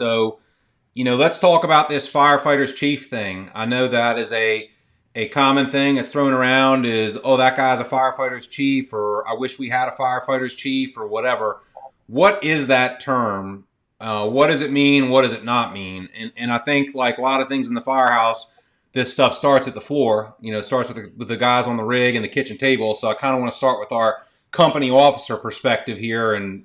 So, let's talk about this Firefighters Chief thing. I know that is a common thing that's thrown around is, oh, that guy's a Firefighters Chief, or I wish we had a Firefighters Chief, or whatever. What is that term? What does it mean? What does it not mean? And I think, like a lot of things in the firehouse, this stuff starts at the floor. It starts with the guys on the rig and the kitchen table. So I kind of want to start with our company officer perspective here, and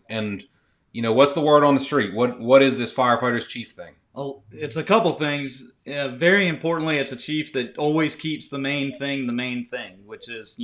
what's the word on the street? What is this Firefighters Chief thing? Well, it's a couple things. Very importantly, it's a chief that always keeps the main thing, which is,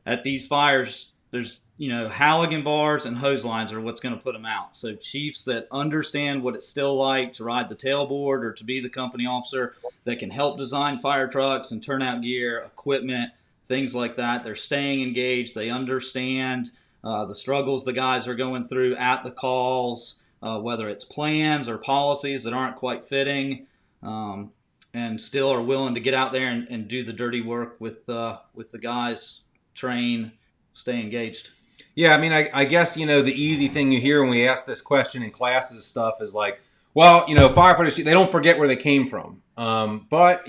at these fires, there's, Halligan bars and hose lines are what's going to put them out. So chiefs that understand what it's still like to ride the tailboard or to be the company officer that can help design fire trucks and turnout gear, equipment, things like that. They're staying engaged. They understand the struggles the guys are going through at the calls, whether it's plans or policies that aren't quite fitting, and still are willing to get out there and do the dirty work with the guys, train, stay engaged. Yeah, I mean, I guess, the easy thing you hear when we ask this question in classes and stuff is like, well, firefighters, they don't forget where they came from. But,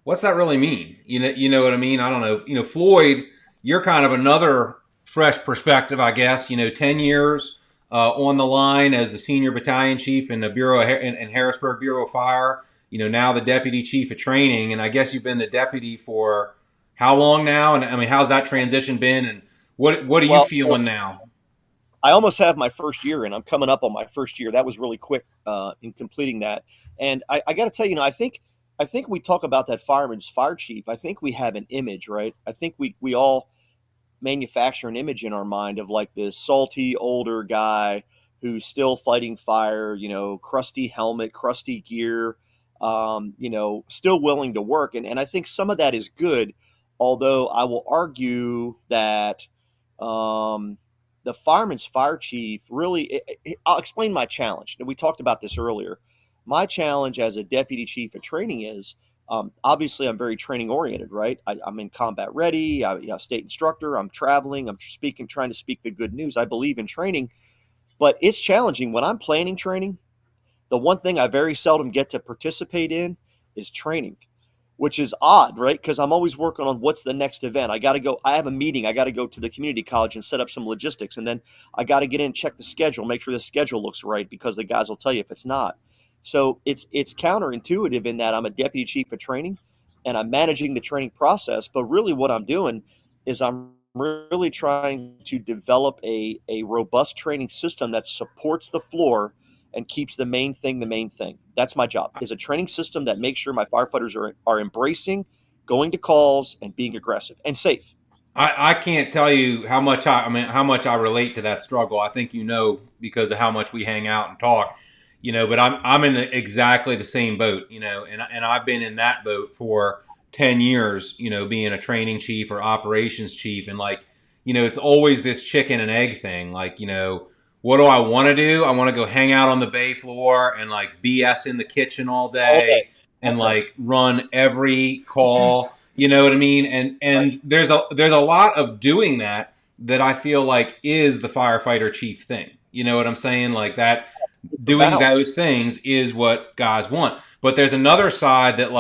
what's that really mean? You know what I mean? I don't know. Floyd, you're kind of another fresh perspective, I guess. 10 years on the line as the senior battalion chief in the in Harrisburg Bureau of Fire. Now the deputy chief of training. And I guess you've been the deputy for how long now? And I mean, how's that transition been? And what are you feeling now? I almost have my first year, and I'm coming up on my first year. That was really quick in completing that. And I got to tell you, I think we talk about that fireman's fire chief. I think we have an image, right? I think we all manufacture an image in our mind of like this salty older guy who's still fighting fire, crusty helmet, crusty gear, still willing to work. And I think some of that is good, although I will argue that the fireman's fire chief really, I'll explain my challenge. We talked about this earlier. My challenge as a deputy chief of training is, obviously I'm very training oriented, right? I'm in combat ready, state instructor, I'm traveling, I'm trying to speak the good news. I believe in training, but it's challenging. When I'm planning training, the one thing I very seldom get to participate in is training, which is odd, right? Because I'm always working on what's the next event. I got to go. I have a meeting. I got to go to the community college and set up some logistics. And then I got to get in, check the schedule, make sure the schedule looks right, because the guys will tell you if it's not. So it's counterintuitive in that I'm a deputy chief of training and I'm managing the training process. But really what I'm doing is I'm really trying to develop a robust training system that supports the floor and keeps the main thing the main thing. That's my job, is a training system that makes sure my firefighters are embracing going to calls and being aggressive and safe. I can't tell you how much I relate to that struggle. I think because of how much we hang out and talk, but I'm in exactly the same boat, and I've been in that boat for 10 years, being a training chief or operations chief, and it's always this chicken and egg thing, what do I want to do? I want to go hang out on the bay floor and BS in the kitchen all day and run every call. You know what I mean? And there's a lot of doing that I feel like is the firefighter chief thing. You know what I'm saying? That doing those things is what guys want. But there's another side that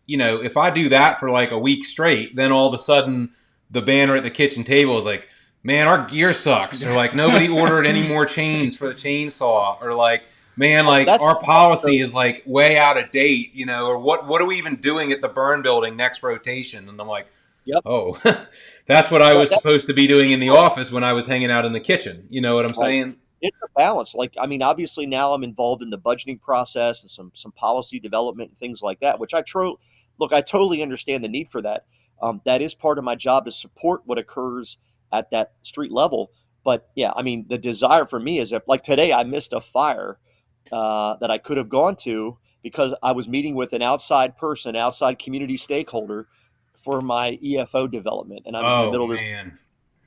if I do that for a week straight, then all of a sudden the banner at the kitchen table is man, our gear sucks. Or nobody ordered any more chains for the chainsaw. Or man, our policy is way out of date, or what are we even doing at the burn building next rotation? And I'm yep. Oh, that's what I was supposed to be doing in the office when I was hanging out in the kitchen. You know what I'm saying? It's a balance. Obviously now I'm involved in the budgeting process and some policy development and things like that, which I totally understand the need for that. That is part of my job to support what occurs at that street level. But yeah, the desire for me is today I missed a fire that I could have gone to because I was meeting with an outside community stakeholder for my EFO development. And I was in the middle of this. Man.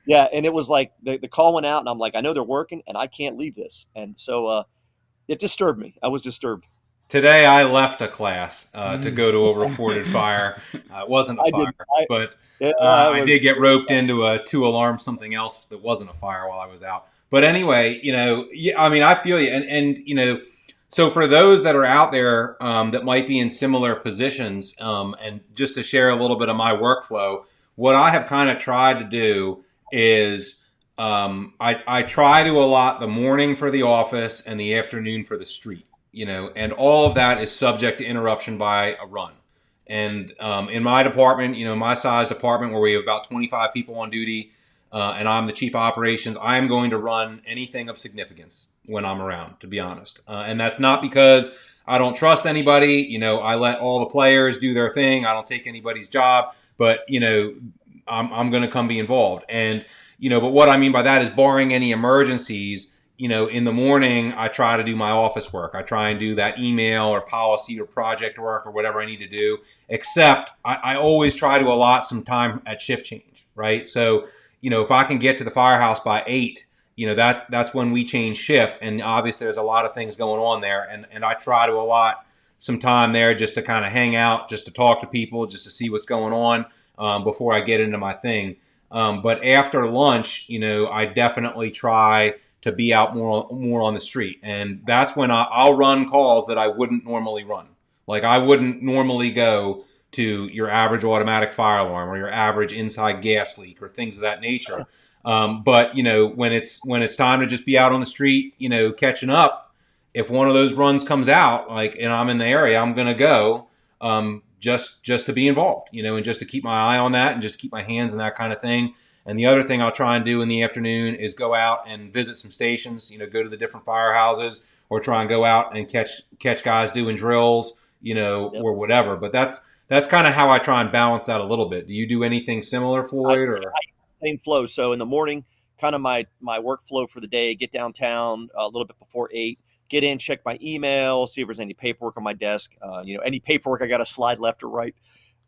Yeah. And it was the call went out and I'm I know they're working and I can't leave this. And so it disturbed me. I was disturbed. Today I left a class to go to a reported fire. It wasn't a fire, but I did get roped into a 2-alarm something else that wasn't a fire while I was out. But anyway, I feel you. And So for those that are out there that might be in similar positions, and just to share a little bit of my workflow, what I have kind of tried to do is I try to allot the morning for the office and the afternoon for the street, and all of that is subject to interruption by a run. And in my department, my size department where we have about 25 people on duty, and I'm the chief of operations, I am going to run anything of significance when I'm around, to be honest. And that's not because I don't trust anybody. I let all the players do their thing. I don't take anybody's job, but I'm going to come be involved. And but what I mean by that is, barring any emergencies, in the morning, I try to do my office work. I try and do that email or policy or project work or whatever I need to do, except I always try to allot some time at shift change, right? So, if I can get to the firehouse by 8, that's when we change shift. And obviously there's a lot of things going on there. And I try to allot some time there just to kind of hang out, just to talk to people, just to see what's going on before I get into my thing. But after lunch, I definitely try to be out more on the street. And that's when I'll run calls that I wouldn't normally run. Like I wouldn't normally go to your average automatic fire alarm or your average inside gas leak or things of that nature. But when it's time to just be out on the street, catching up, if one of those runs comes out, and I'm in the area, I'm going to go just to be involved, and just to keep my eye on that and just keep my hands in that kind of thing. And the other thing I'll try and do in the afternoon is go out and visit some stations, go to the different firehouses, or try and go out and catch guys doing drills, or whatever. But that's kind of how I try and balance that a little bit. Do you do anything similar, Floyd? Or same flow. So in the morning, kind of my workflow for the day, get downtown a little bit before 8, get in, check my email, see if there's any paperwork on my desk, any paperwork I got to slide left or right.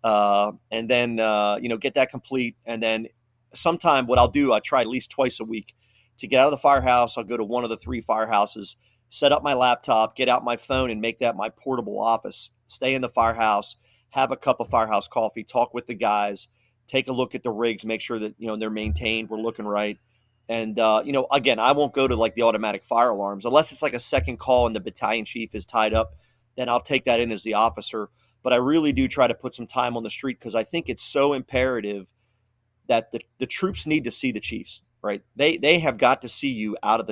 And then, get that complete. And then sometime what I'll do, I try at least twice a week to get out of the firehouse. I'll go to one of the 3 firehouses, set up my laptop, get out my phone and make that my portable office, stay in the firehouse, have a cup of firehouse coffee, talk with the guys, take a look at the rigs, make sure that, they're maintained, we're looking right. And, again, I won't go to the automatic fire alarms unless it's a second call and the battalion chief is tied up. Then I'll take that in as the officer. But I really do try to put some time on the street because I think it's so imperative that the troops need to see the chiefs, right? They have got to see you out of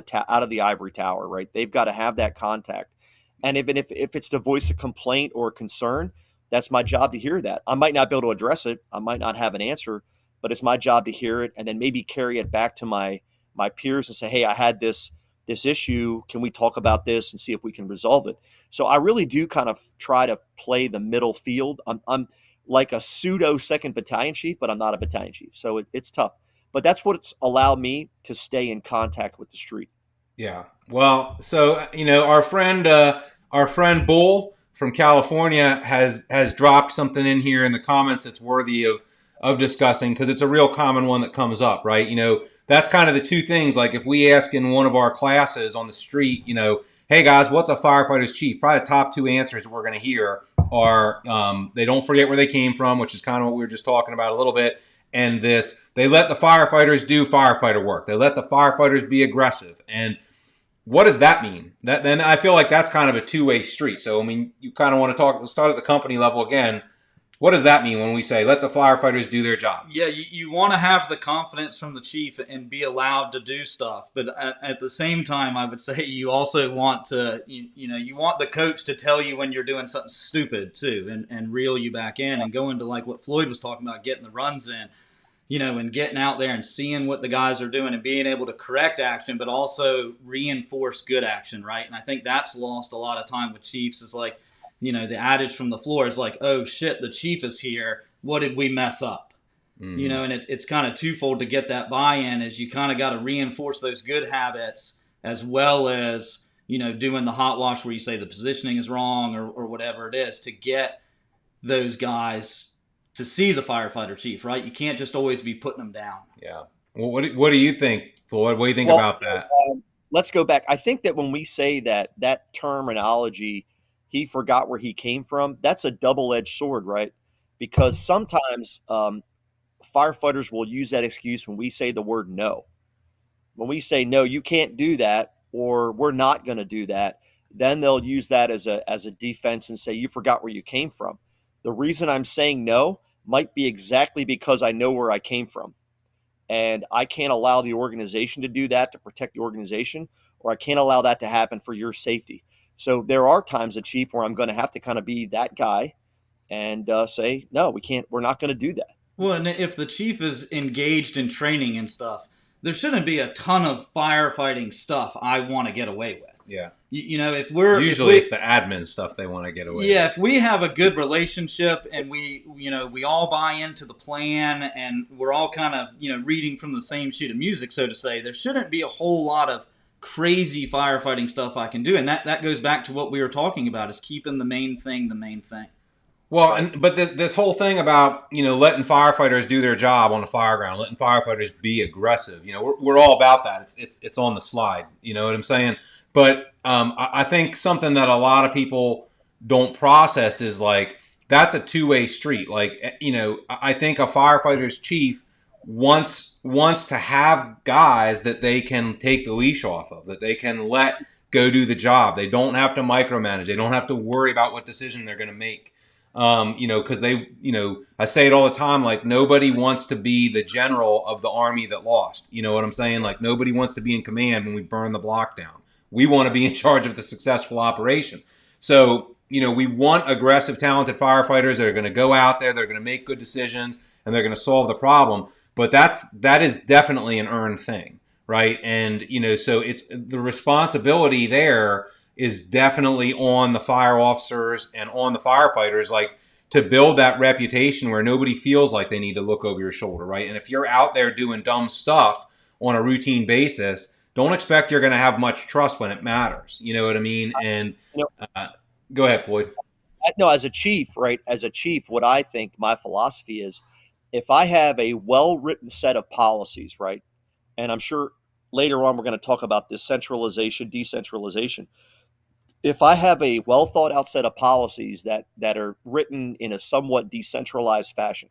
the ivory tower, right? They've got to have that contact. And even if it's to voice a complaint or a concern, that's my job to hear that. I might not be able to address it. I might not have an answer, but it's my job to hear it and then maybe carry it back to my peers and say, hey, I had this issue. Can we talk about this and see if we can resolve it? So I really do kind of try to play the middle field. I'm like a pseudo second battalion chief, but I'm not a battalion chief. So it's tough. But that's what's allowed me to stay in contact with the street. Yeah. Well, so, our friend Bull from California has dropped something in here in the comments that's worthy of discussing because it's a real common one that comes up, right? That's kind of the two things. Like if we ask in one of our classes on the street, hey guys, what's a firefighter's chief? Probably the top 2 answers that we're going to hear are they don't forget where they came from, which is kind of what we were just talking about a little bit. And they let the firefighters do firefighter work. They let the firefighters be aggressive. And what does that mean? Then I feel like that's kind of a two-way street. So, you kind of want to start at the company level again. What does that mean when we say let the firefighters do their job? Yeah, you want to have the confidence from the chief and be allowed to do stuff. But at the same time, I would say you also want to, you want the coach to tell you when you're doing something stupid too and reel you back in and go into like what Floyd was talking about, getting the runs in, and getting out there and seeing what the guys are doing and being able to correct action, but also reinforce good action, right? And I think that's lost a lot of time with chiefs is like, the adage from the floor is like, oh shit, the chief is here. What did we mess up? Mm. And it's kind of twofold to get that buy-in is you kind of got to reinforce those good habits as well as, doing the hot wash where you say the positioning is wrong or whatever it is to get those guys to see the firefighter chief, right? You can't just always be putting them down. Yeah. Well, what do you think, Floyd? What do you think about that? Let's go back. I think that when we say that terminology, he forgot where he came from, that's a double-edged sword, right? Because sometimes firefighters will use that excuse when we say the word no. When we say, no, you can't do that, or we're not going to do that, then they'll use that as a defense and say, you forgot where you came from. The reason I'm saying no might be exactly because I know where I came from. And I can't allow the organization to do that, to protect the organization, or I can't allow that to happen for your safety. So there are times, a chief, where I'm going to have to kind of be that guy and say, no, we can't, we're not going to do that. Well, and if the chief is engaged in training and stuff, there shouldn't be a ton of firefighting stuff I want to get away with. Yeah. You know, if we're usually it's the admin stuff they want to get away. Yeah, with. if we have a good relationship and we all buy into the plan and we're all kind of reading from the same sheet of music, so to say, there shouldn't be a whole lot of crazy firefighting stuff I can do, and that goes back to what we were talking about, is keeping the main thing the main thing. Well, but this whole thing about letting firefighters do their job on the fire ground, letting firefighters be aggressive, we're all about that. It's on the slide. You know what I'm saying? But I think something that a lot of people don't process is like that's a two-way street. Like I think a firefighter's chief wants to have guys that they can take the leash off of, that they can let go do the job. They don't have to micromanage. They don't have to worry about what decision they're going to make. Because I say it all the time, like nobody wants to be the general of the army that lost. You know what I'm saying? Like nobody wants to be in command when we burn the block down. We want to be in charge of the successful operation. So, we want aggressive, talented firefighters that are going to go out there, they're going to make good decisions, and they're going to solve the problem. But that is definitely an earned thing, right? And, so it's the responsibility there is definitely on the fire officers and on the firefighters, like to build that reputation where nobody feels like they need to look over your shoulder, right? And if you're out there doing dumb stuff on a routine basis, don't expect you're going to have much trust when it matters. You know what I mean? And go ahead, Floyd. No, as a chief, right? As a chief, what I think my philosophy is, if I have a well-written set of policies, right? And I'm sure later on we're going to talk about this centralization, decentralization. If I have a well thought out set of policies that are written in a somewhat decentralized fashion,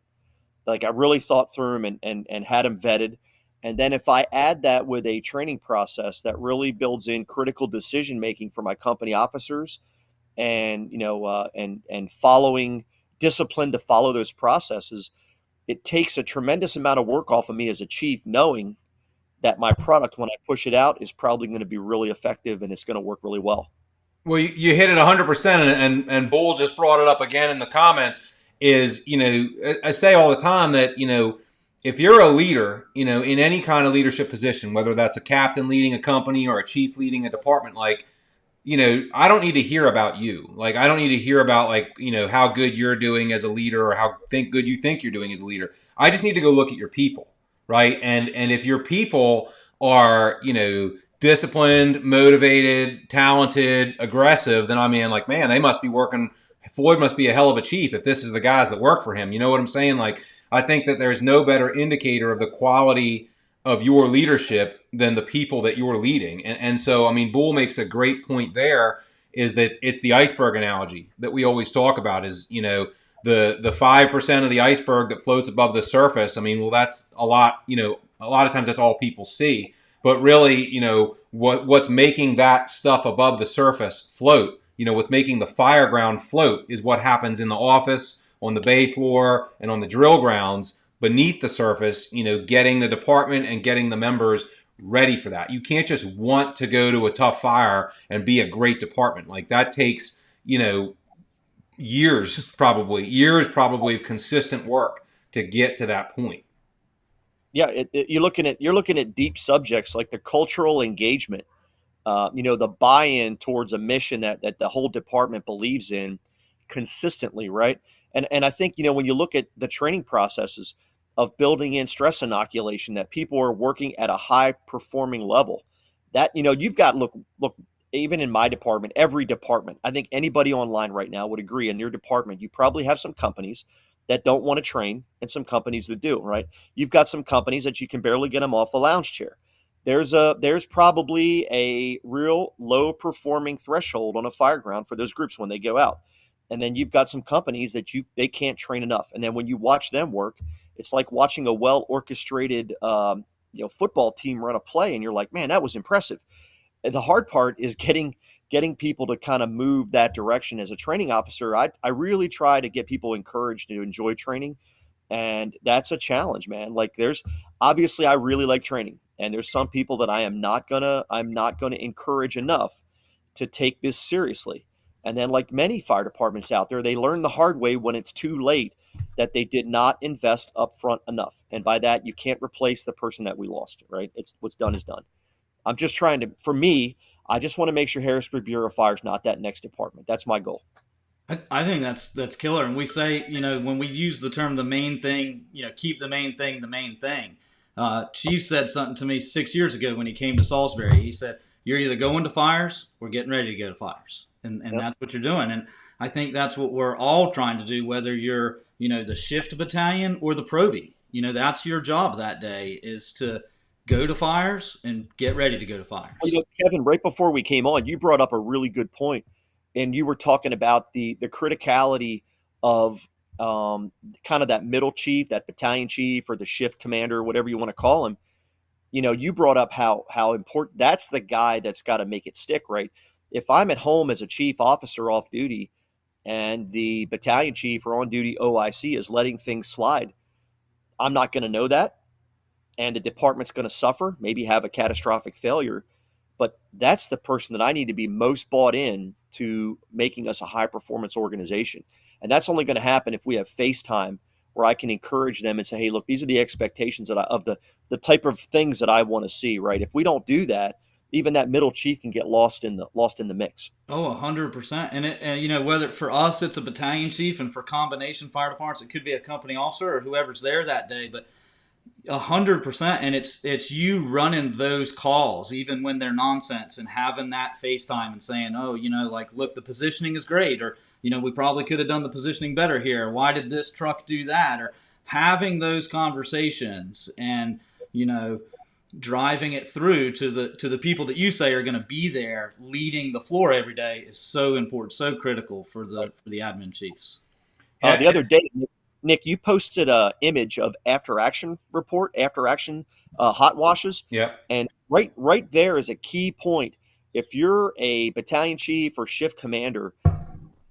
like I really thought through them and had them vetted, and then if I add that with a training process that really builds in critical decision making for my company officers, and and following discipline to follow those processes, it takes a tremendous amount of work off of me as a chief, knowing that my product, when I push it out, is probably going to be really effective and it's going to work really well. Well, you hit it 100%, and Bull just brought it up again in the comments. Is I say all the time that if you're a leader, in any kind of leadership position, whether that's a captain leading a company or a chief leading a department, like I don't need to hear about you. Like I don't need to hear about how good you're doing as a leader or how good you think you're doing as a leader. I just need to go look at your people, right? And if your people are disciplined, motivated, talented, aggressive, then man, they must be working. Floyd must be a hell of a chief if this is the guys that work for him. You know what I'm saying? Like, I think that there's no better indicator of the quality of your leadership than the people that you're leading. And so, Bull makes a great point there, is that it's the iceberg analogy that we always talk about is, the 5% of the iceberg that floats above the surface. That's a lot, a lot of times that's all people see. But really, what's making that stuff above the surface float, what's making the fire ground float is what happens in the office, on the bay floor, and on the drill grounds beneath the surface, getting the department and getting the members ready for that. You can't just want to go to a tough fire and be a great department. Like that takes, years probably of consistent work to get to that point. Yeah, you're looking at deep subjects like the cultural engagement, the buy-in towards a mission that the whole department believes in consistently, right? And I think when you look at the training processes of building in stress inoculation, that people are working at a high performing level, that you've got look even in my department, every department, I think anybody online right now would agree, in your department you probably have some companies that don't want to train and some companies that do, right? You've got some companies that you can barely get them off the lounge chair. There's probably a real low performing threshold on a fire ground for those groups when they go out. And then you've got some companies that they can't train enough. And then when you watch them work, it's like watching a well orchestrated football team run a play, and you're like, man, that was impressive. And the hard part is getting getting people to kind of move that direction. As a training officer, I really try to get people encouraged to enjoy training. And that's a challenge, man. Like there's obviously I really like training, and there's some people that I'm not gonna encourage enough to take this seriously. And then like many fire departments out there, they learn the hard way when it's too late that they did not invest up front enough. And by that, you can't replace the person that we lost, right? It's what's done is done. I'm just trying to, for me, I just want to make sure Harrisburg Bureau of Fire is not that next department. That's my goal. I think that's killer. And we say, when we use the term the main thing, keep the main thing the main thing. Chief said something to me 6 years ago when he came to Salisbury. He said, you're either going to fires or getting ready to go to fires. And Yep. that's what you're doing. And I think that's what we're all trying to do, whether you're, the shift battalion or the probie. That's your job that day, is to go to fires and get ready to go to fires. Kevin, right before we came on, you brought up a really good point. And you were talking about the criticality of kind of that middle chief, that battalion chief, or the shift commander, whatever you want to call him. You brought up how important that's the guy that's got to make it stick, right? If I'm at home as a chief officer off duty and the battalion chief or on duty OIC is letting things slide, I'm not going to know that. And the department's going to suffer, maybe have a catastrophic failure. But that's the person that I need to be most bought in to making us a high performance organization. And that's only going to happen if we have FaceTime where I can encourage them and say, hey, look, these are the expectations of the type of things that I want to see, right? If we don't do that, even that middle chief can get lost in the mix. Oh, 100%. And whether for us it's a battalion chief, and for combination fire departments it could be a company officer or whoever's there that day, but 100%. And it's you running those calls even when they're nonsense, and having that FaceTime and saying, oh, look, the positioning is great, or we probably could have done the positioning better here. Why did this truck do that? Or having those conversations and driving it through to the people that you say are going to be there leading the floor every day is so important, so critical for the admin chiefs. The other day, Nick, you posted an image of after action hot washes. Yeah. And right there is a key point. If you're a battalion chief or shift commander,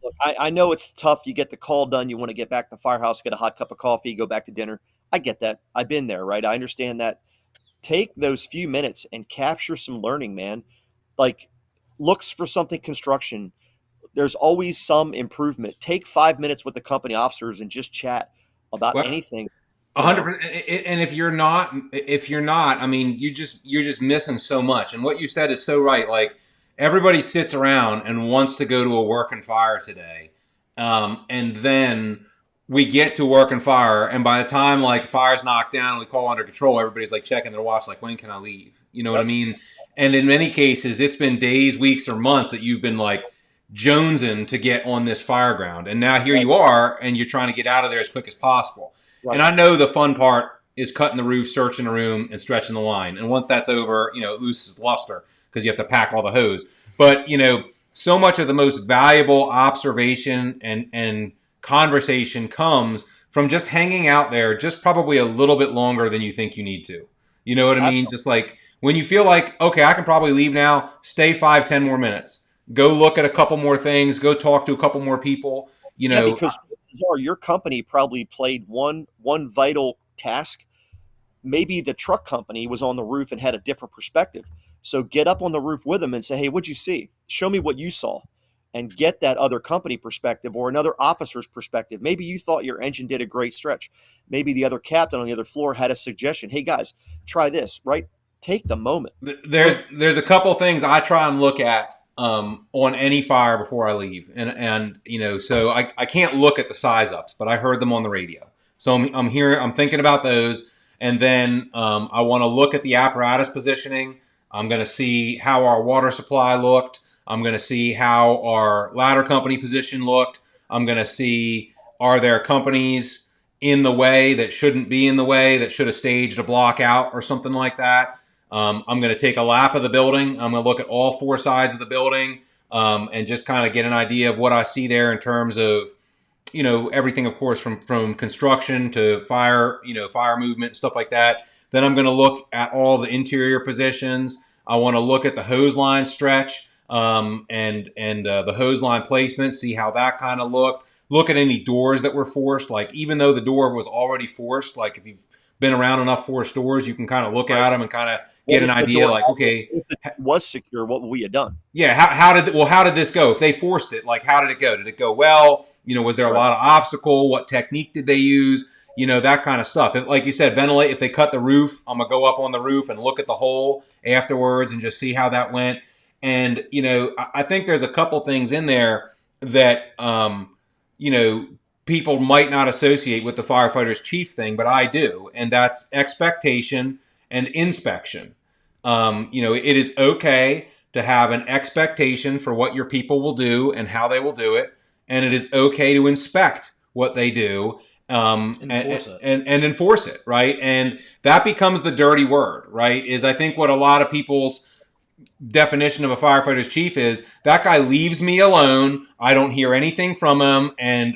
look, I know it's tough. You get the call done. You want to get back to the firehouse, get a hot cup of coffee, go back to dinner. I get that. I've been there, right? I understand that. Take those few minutes and capture some learning, man. Like, looks for something construction. There's always some improvement. Take 5 minutes with the company officers and just chat about anything. 100%. And if you're not, I mean, you're just missing so much. And what you said is so right. Like, everybody sits around and wants to go to a work and fire today, and then we get to work and fire, and by the time like fire's knocked down and we call under control, everybody's like checking their watch, like, when can I leave? You know what I mean? And in many cases, it's been days, weeks, or months that you've been like jonesing to get on this fire ground, and now here you are, and you're trying to get out of there as quick as possible. Right. And I know the fun part is cutting the roof, searching the room, and stretching the line. And once that's over, it loses luster because you have to pack all the hose. But so much of the most valuable observation and conversation comes from just hanging out there just probably a little bit longer than you think you need to. You know what I mean? Just like when you feel like, okay, I can probably leave now, stay 5-10 more minutes. Go look at a couple more things, go talk to a couple more people, because your company probably played one vital task. Maybe the truck company was on the roof and had a different perspective. So get up on the roof with them and say, hey, what'd you see? Show me what you saw. And get that other company perspective or another officer's perspective. Maybe you thought your engine did a great stretch. Maybe the other captain on the other floor had a suggestion. Hey, guys, try this, right? Take the moment. There's a couple things I try and look at on any fire before I leave. And so I can't look at the size ups, but I heard them on the radio. So I'm thinking about those. And then I want to look at the apparatus positioning. I'm going to see how our water supply looked. I'm going to see how our ladder company position looked. I'm going to see, are there companies in the way that shouldn't be in the way, that should have staged a block out or something like that. I'm going to take a lap of the building. I'm going to look at all four sides of the building and just kind of get an idea of what I see there in terms of, everything, of course, from construction to fire, fire movement, stuff like that. Then I'm going to look at all the interior positions. I want to look at the hose line stretch. and the hose line placement, see how that kind of looked. Look at any doors that were forced. Like, even though the door was already forced, like if you've been around enough forced doors, you can kind of look at them and kind of get an idea. Like, okay, if it was secure, what would we have done? Yeah, how did this go? If they forced it, like, how did it go? Did it go well? Was there a lot of obstacle? What technique did they use? That kind of stuff. Like you said, ventilate. If they cut the roof, I'm gonna go up on the roof and look at the hole afterwards and just see how that went. And I think there's a couple things in there that people might not associate with the Firefighters Chief thing, but I do, and that's expectation and inspection. It is okay to have an expectation for what your people will do and how they will do it, and it is okay to inspect what they do and enforce it, right? And that becomes the dirty word, right? Is I think what a lot of people's definition of a firefighter's chief is, that guy leaves me alone. I don't hear anything from him, and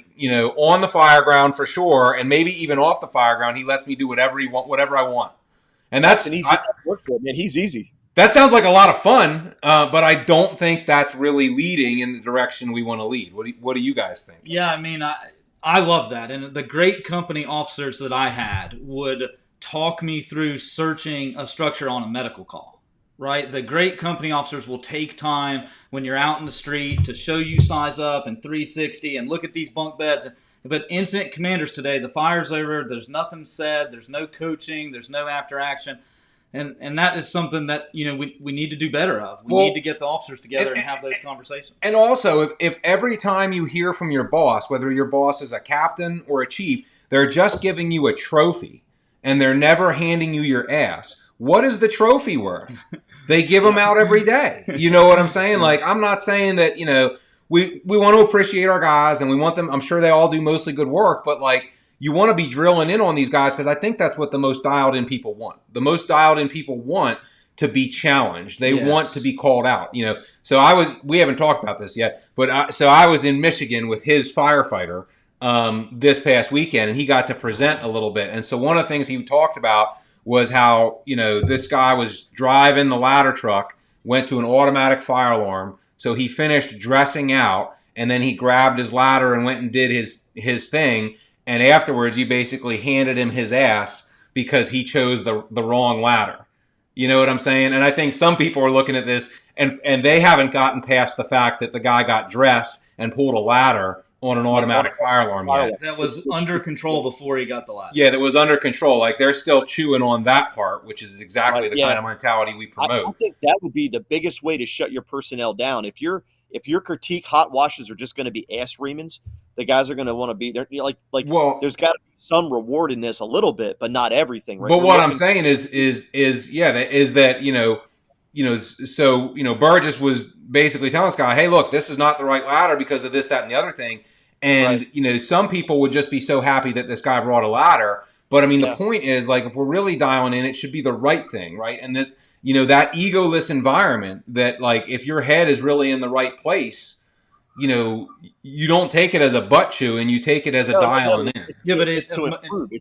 on the fire ground for sure, and maybe even off the fire ground, he lets me do whatever I want. And that's an easy work for him, man. He's easy. That sounds like a lot of fun, but I don't think that's really leading in the direction we want to lead. What do you guys think? Yeah, I mean, I love that. And the great company officers that I had would talk me through searching a structure on a medical call, right? The great company officers will take time when you're out in the street to show you size up and 360 and look at these bunk beds. But incident commanders today, the fire's over, there's nothing said, there's no coaching, there's no after action. And that is something that we need to do better of. We need to get the officers together and have those conversations. And also, if every time you hear from your boss, whether your boss is a captain or a chief, they're just giving you a trophy and they're never handing you your ass, what is the trophy worth? They give them out every day. You know what I'm saying? Like, I'm not saying that, we want to appreciate our guys and we want them. I'm sure they all do mostly good work, but like, you want to be drilling in on these guys, because I think that's what the most dialed in people want. The most dialed in people want to be challenged. They want to be called out. So we haven't talked about this yet, but I was in Michigan with his firefighter this past weekend, and he got to present a little bit. And so one of the things he talked about was how, this guy was driving the ladder truck, went to an automatic fire alarm. So he finished dressing out, and then he grabbed his ladder and went and did his thing. And afterwards, you basically handed him his ass because he chose the wrong ladder. You know what I'm saying? And I think some people are looking at this, and they haven't gotten past the fact that the guy got dressed and pulled a ladder on an automatic fire alarm yet. That was under control before he got the ladder. Yeah, that was under control. Like, they're still chewing on that part, which is exactly the kind of mentality we promote. I think that would be the biggest way to shut your personnel down. If your critique hot washes are just going to be ass reamings, the guys are going to want to be there. There's got to be some reward in this, a little bit, but not everything. Right? But what I'm saying is that Burgess was basically telling this guy, hey, look, this is not the right ladder because of this, that, and the other thing. And some people would just be so happy that this guy brought a ladder. But I mean, the point is, like, if we're really dialing in, it should be the right thing, right? And this, that egoless environment that, like, if your head is really in the right place, you don't take it as a butt chew, and you take it as a dialing in. But it's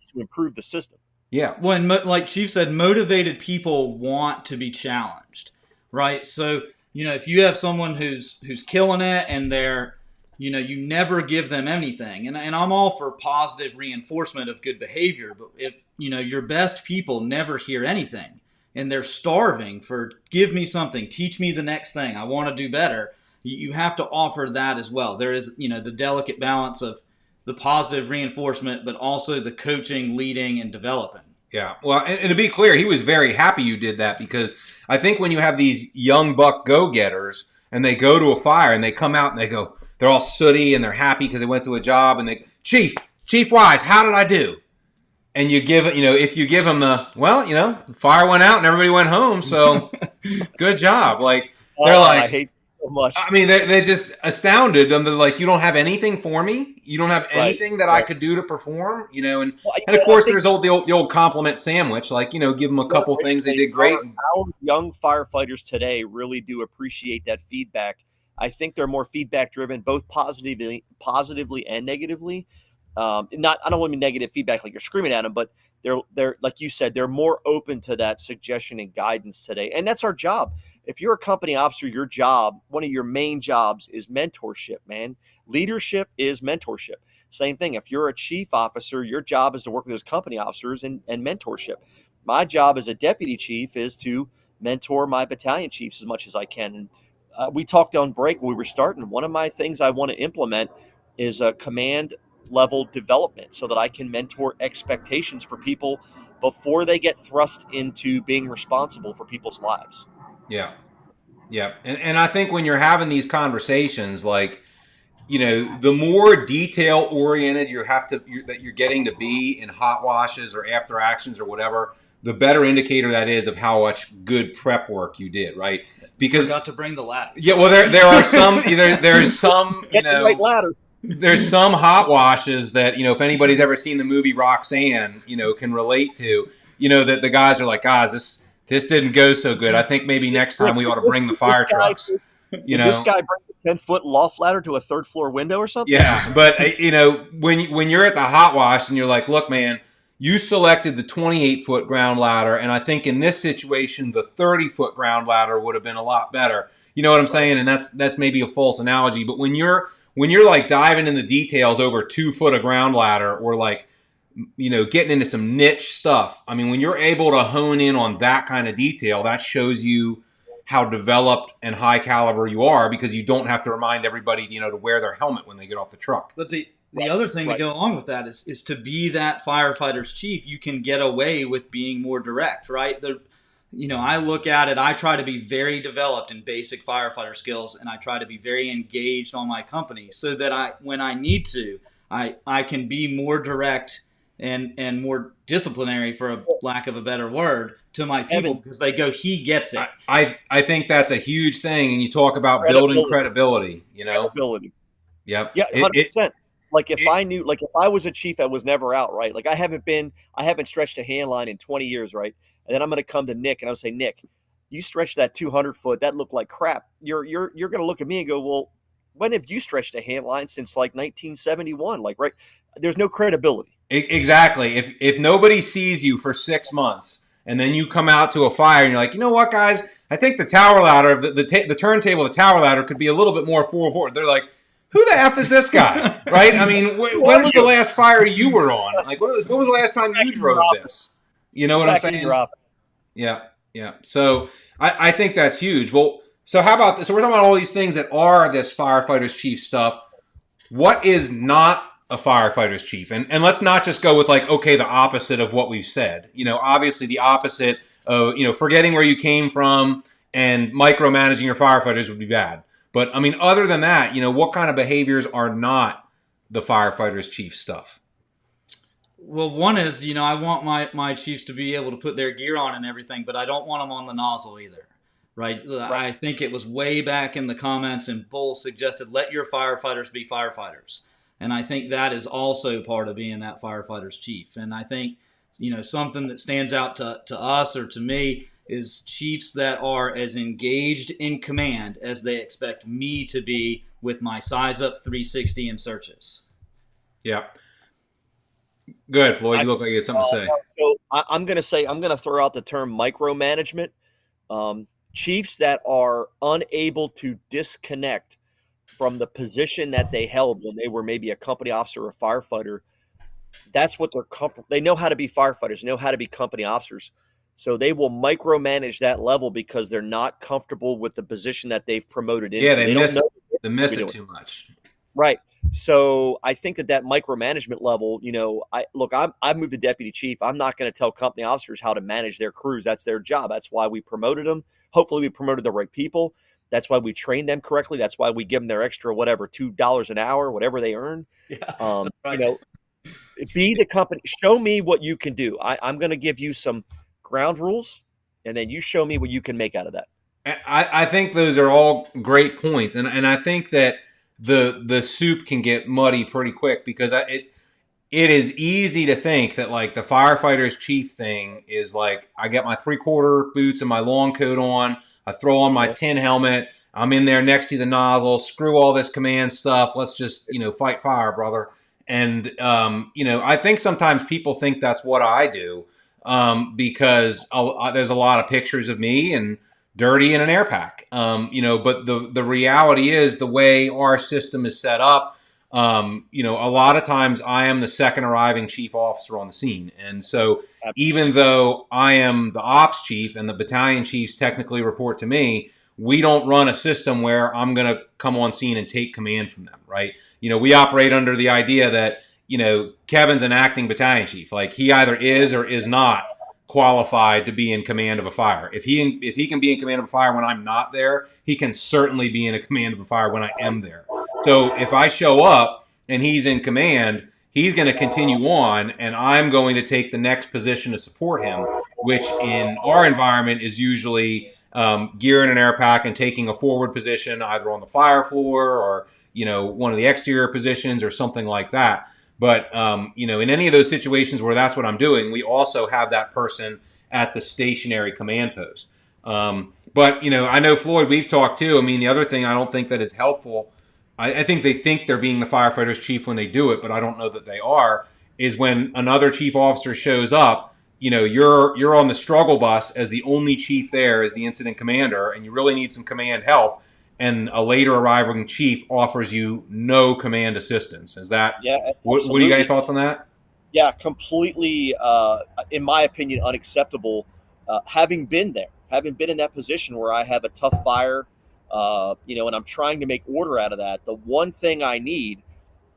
to improve the system. Yeah. Well, and like Chief said, motivated people want to be challenged, right? So, if you have someone who's killing it and they're, you never give them anything. And I'm all for positive reinforcement of good behavior, but if, your best people never hear anything and they're starving for, give me something, teach me the next thing, I want to do better, you have to offer that as well. There is, the delicate balance of the positive reinforcement, but also the coaching, leading, and developing. Yeah. Well, and to be clear, he was very happy you did that, because I think when you have these young buck go-getters and they go to a fire and they come out and they're all sooty and they're happy because they went to a job, and Chief Wise, how did I do? And you give it, if you give them the fire went out and everybody went home, so good job. Like, they're like, I hate so much. I mean, they're just astounded. And they're like, you don't have anything for me? You don't have anything that I could do to perform? And of course, there's the old compliment sandwich. Like, give them a couple things they did great. Our young firefighters today really do appreciate that feedback. I think they're more feedback driven, both positively and negatively. I don't want to be negative feedback like you're screaming at them, but they're like you said, they're more open to that suggestion and guidance today, and that's our job. if you're a company officer, your job, one of your main jobs is mentorship, man. Leadership is mentorship. Same thing. If you're a chief officer, your job is to work with those company officers and mentorship. My job as a deputy chief is to mentor my battalion chiefs as much as I can. And we talked on break when we were starting. One of my things I want to implement is a command level development so that I can mentor expectations for people before they get thrust into being responsible for people's lives. Yeah. Yeah. And I think when you're having these conversations, like, the more detail oriented that you're getting to be in hot washes or after actions or whatever, the better indicator that is of how much good prep work you did, right? Because forgot to bring the ladder. Yeah, well, there are some there's some Get the right ladder. There's some hot washes that if anybody's ever seen the movie Roxanne, can relate to. That the guys are like, guys, this didn't go so good. I think maybe next time we ought to bring the fire trucks. This guy bring a 10-foot loft ladder to a third floor window or something? Yeah, but when you're at the hot wash and you're like, look, man, you selected the 28-foot ground ladder, and I think in this situation the 30-foot ground ladder would have been a lot better. You know what I'm saying? And that's maybe a false analogy, but when you're like diving in the details over 2 foot of ground ladder, or like getting into some niche stuff, I mean, when you're able to hone in on that kind of detail, that shows you how developed and high caliber you are, because you don't have to remind everybody, to wear their helmet when they get off the truck. But the other thing to go along with that is to be that firefighter's chief, you can get away with being more direct, right? I look at it, I try to be very developed in basic firefighter skills, and I try to be very engaged on my company so that when I need to, I can be more direct and more disciplinary, for a lack of a better word, to my people, because they go, he gets it. I think that's a huge thing, and you talk about building credibility. Credibility. Yep. Yeah, 100%. If I was a chief that was never out, right? Like I haven't stretched a hand line in 20 years, right? And then I'm going to come to Nick and I'll say, Nick, you stretched that 200 foot, that looked like crap. You're going to look at me and go, well, when have you stretched a hand line since like 1971? Like, right? There's no credibility. Exactly. If nobody sees you for 6 months and then you come out to a fire and you're like, you know what, guys, I think the tower ladder, the turntable, the tower ladder could be a little bit more forward. They're like, who the F is this guy? Right? I mean, when was the last fire you were on? Like, when was the last time you drove this? You know what I'm saying? Yeah. So I think that's huge. Well, so how about this? So we're talking about all these things that are this firefighter's chief stuff. What is not a firefighter's chief? And let's not just go with like, okay, the opposite of what we've said. Obviously the opposite of, forgetting where you came from and micromanaging your firefighters would be bad. But I mean, other than that, what kind of behaviors are not the firefighter's chief stuff? Well, one is, I want my chiefs to be able to put their gear on and everything, but I don't want them on the nozzle either. Right? I think it was way back in the comments, and Bull suggested, let your firefighters be firefighters. And I think that is also part of being that firefighter's chief. And I think, something that stands out to us or to me is chiefs that are as engaged in command as they expect me to be with my size up 360 and searches. Yeah. Go ahead, Floyd. You look like you had something to say. So I'm going to throw out the term micromanagement. Chiefs that are unable to disconnect from the position that they held when they were maybe a company officer or a firefighter, that's what they know how to be firefighters, know how to be company officers. So they will micromanage that level because they're not comfortable with the position that they've promoted into. Yeah, they miss it too much. Right. So I think that micromanagement level, I've moved to deputy chief. I'm not going to tell company officers how to manage their crews. That's their job. That's why we promoted them. Hopefully we promoted the right people. That's why we train them correctly. That's why we give them their extra, $2 an hour, whatever they earn. Yeah, right. Be the company. Show me what you can do. I'm going to give you some ground rules, and then you show me what you can make out of that. I think those are all great points. And I think that the soup can get muddy pretty quick, because it is easy to think that like the firefighter's chief thing is like, I get my 3/4 boots and my long coat on, I throw on my tin helmet, I'm in there next to the nozzle, screw all this command stuff, let's just, fight fire, brother. And, I think sometimes people think that's what I do, because there's a lot of pictures of me and dirty in an air pack. But the reality is the way our system is set up, a lot of times I am the second arriving chief officer on the scene. And so even though I am the ops chief and the battalion chiefs technically report to me, we don't run a system where I'm going to come on scene and take command from them, right? We operate under the idea that, Kevin's an acting battalion chief. Like, he either is or is not qualified to be in command of a fire. If he can be in command of a fire when I'm not there, he can certainly be in a command of a fire when I am there. So if I show up and he's in command, he's going to continue on, and I'm going to take the next position to support him, which in our environment is usually gearing an air pack and taking a forward position either on the fire floor or, one of the exterior positions or something like that. But, in any of those situations where that's what I'm doing, we also have that person at the stationary command post. But, I know, Floyd, we've talked too. I mean, the other thing I don't think that is helpful, I think they think they're being the firefighters chief when they do it, but I don't know that they are, is when another chief officer shows up, you're on the struggle bus as the only chief there as the incident commander, and you really need some command help. And a later arriving chief offers you no command assistance. Is that? Yeah. What do you got? Any thoughts on that? Yeah, completely. In my opinion, unacceptable. Having been there, having been in that position where I have a tough fire, and I'm trying to make order out of that. The one thing I need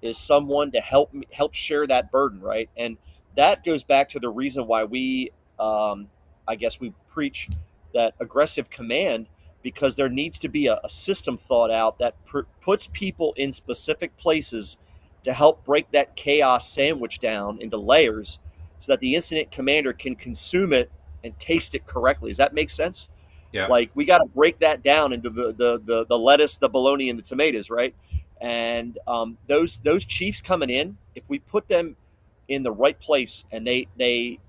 is someone to help share that burden, right? And that goes back to the reason why we, I guess, we preach that aggressive command. Because there needs to be a system thought out that puts people in specific places to help break that chaos sandwich down into layers so that the incident commander can consume it and taste it correctly. Does that make sense? Yeah. Like, we got to break that down into the lettuce, the bologna, and the tomatoes, right? And those chiefs coming in, if we put them in the right place and they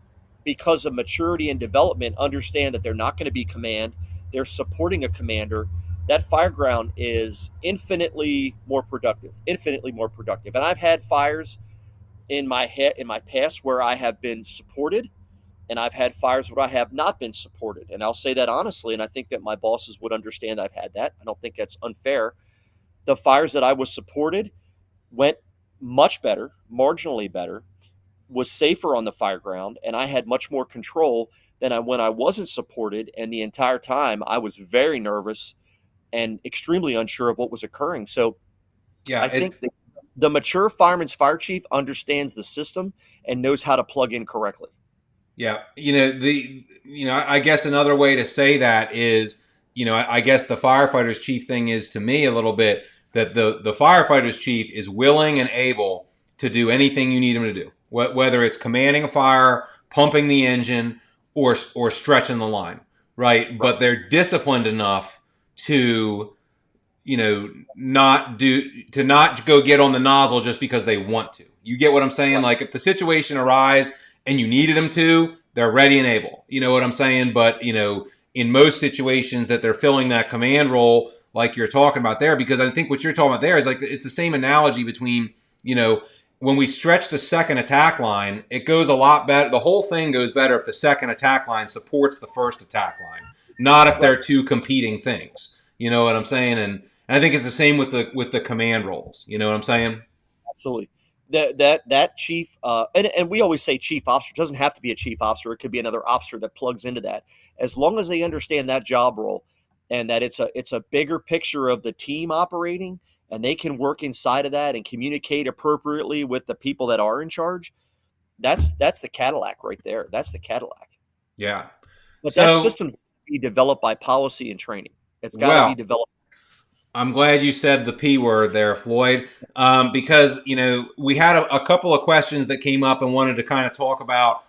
because of maturity and development, understand that they're not going to be command, they're supporting a commander, that fire ground is infinitely more productive. And I've had fires in my past where I have been supported, and I've had fires where I have not been supported. And I'll say that honestly, and I think that my bosses would understand I've had that. I don't think that's unfair. The fires that I was supported went much better, marginally better, was safer on the fire ground, and I had much more control than when I wasn't supported. And the entire time I was very nervous and extremely unsure of what was occurring. So yeah, I think the mature fireman's fire chief understands the system and knows how to plug in correctly. Yeah. I guess another way to say that is, I guess the firefighters chief thing is to me a little bit that the firefighters chief is willing and able to do anything you need him to do, whether it's commanding a fire, pumping the engine, or stretching the line, right? But they're disciplined enough to, not go get on the nozzle just because they want to. You get what I'm saying? Like, if the situation arises and you needed them to, they're ready and able. You know what I'm saying? But, in most situations that they're filling that command role, like you're talking about there, because I think what you're talking about there is like, it's the same analogy between, when we stretch the second attack line, it goes a lot better. The whole thing goes better if the second attack line supports the first attack line, not if they're two competing things. You know what I'm saying? And I think it's the same with the command roles. You know what I'm saying? Absolutely. That chief, and we always say chief officer. It doesn't have to be a chief officer. It could be another officer that plugs into that. As long as they understand that job role and that it's a bigger picture of the team operating, and they can work inside of that and communicate appropriately with the people that are in charge, that's the Cadillac right there. That's the Cadillac. Yeah. But that system's be developed by policy and training. It's got to be developed. I'm glad you said the P word there, Floyd, because, we had a couple of questions that came up and wanted to kind of talk about,